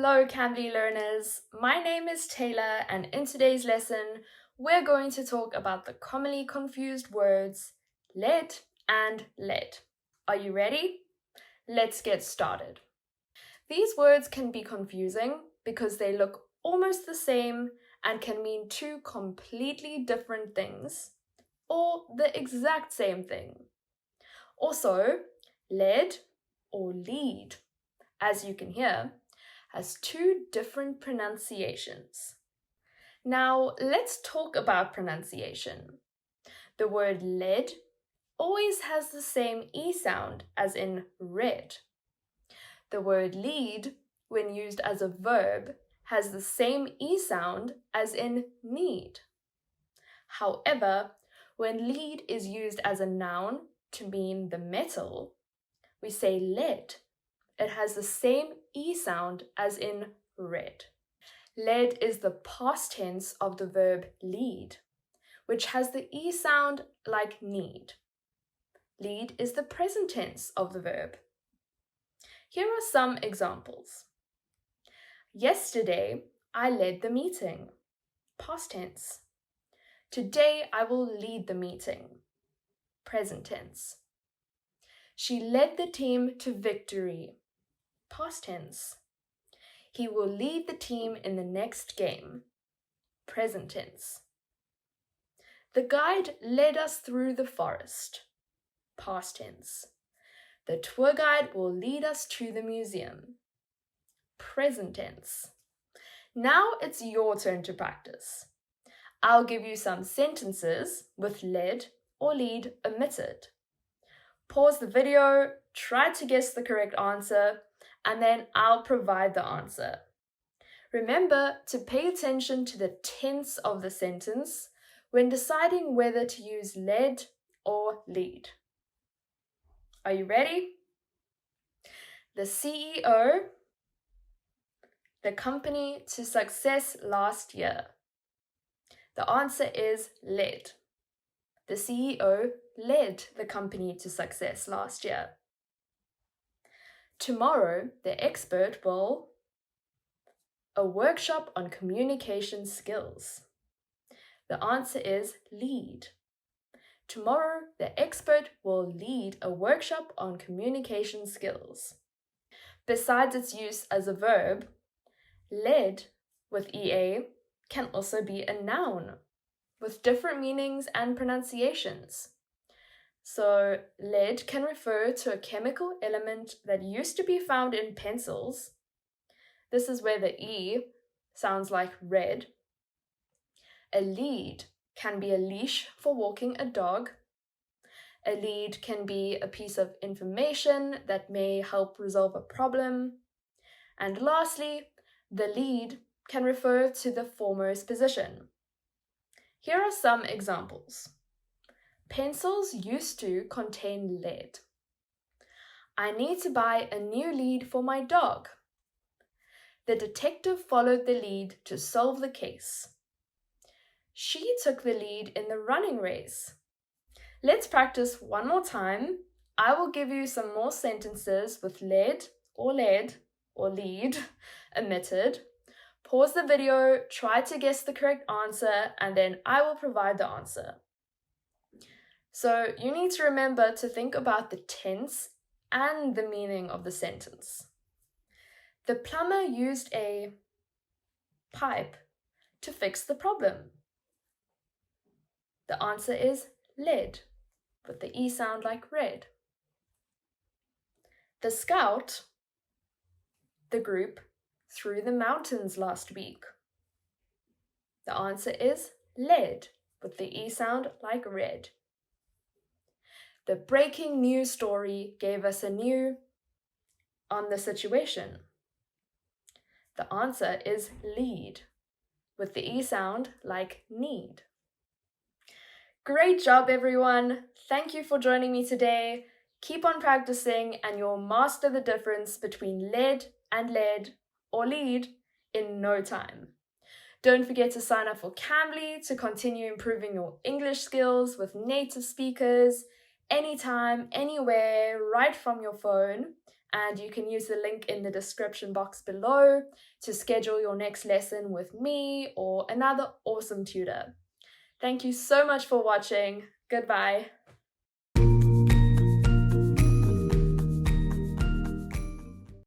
Hello Cambly learners, my name is Taylor and in today's lesson we're going to talk about the commonly confused words lead and lead. Are you ready? Let's get started. These words can be confusing because they look almost the same and can mean two completely different things or the exact same thing. Also, lead or lead, as you can hear, has two different pronunciations. Now, let's talk about pronunciation. The word lead always has the same E sound as in red. The word lead, when used as a verb, has the same E sound as in need. However, when lead is used as a noun to mean the metal, we say lead. It has the same E sound as in red. Lead is the past tense of the verb lead, which has the E sound like need. Lead is the present tense of the verb. Here are some examples. Yesterday, I led the meeting. Past tense. Today, I will lead the meeting. Present tense. She led the team to victory. Past tense. He will lead the team in the next game. Present tense. The guide led us through the forest. Past tense. The tour guide will lead us to the museum. Present tense. Now it's your turn to practice. I'll give you some sentences with led or lead omitted. Pause the video, try to guess the correct answer, and then I'll provide the answer. Remember to pay attention to the tense of the sentence when deciding whether to use led or lead. Are you ready? The CEO, the company to success last year. The answer is led. The CEO led the company to success last year. Tomorrow, the expert will a workshop on communication skills. The answer is lead. Tomorrow, the expert will lead a workshop on communication skills. Besides its use as a verb, led with EA can also be a noun with different meanings and pronunciations. So, lead can refer to a chemical element that used to be found in pencils. This is where the E sounds like red. A lead can be a leash for walking a dog. A lead can be a piece of information that may help resolve a problem. And lastly, the lead can refer to the foremost position. Here are some examples. Pencils used to contain lead. I need to buy a new lead for my dog. The detective followed the lead to solve the case. She took the lead in the running race. Let's practice one more time. I will give you some more sentences with lead or lead omitted. Pause the video, try to guess the correct answer, and then I will provide the answer. So you need to remember to think about the tense and the meaning of the sentence. The plumber used a pipe to fix the problem. The answer is lead, with the E sound like red. The scout, the group, through the mountains last week. The answer is lead, with the E sound like red. The breaking news story gave us a new on the situation. The answer is lead, with the E sound like need. Great job, everyone! Thank you for joining me today. Keep on practicing and you'll master the difference between lead or lead in no time. Don't forget to sign up for Cambly to continue improving your English skills with native speakers anytime, anywhere, right from your phone. and you can use the link in the description box below to schedule your next lesson with me or another awesome tutor. Thank you so much for watching. Goodbye.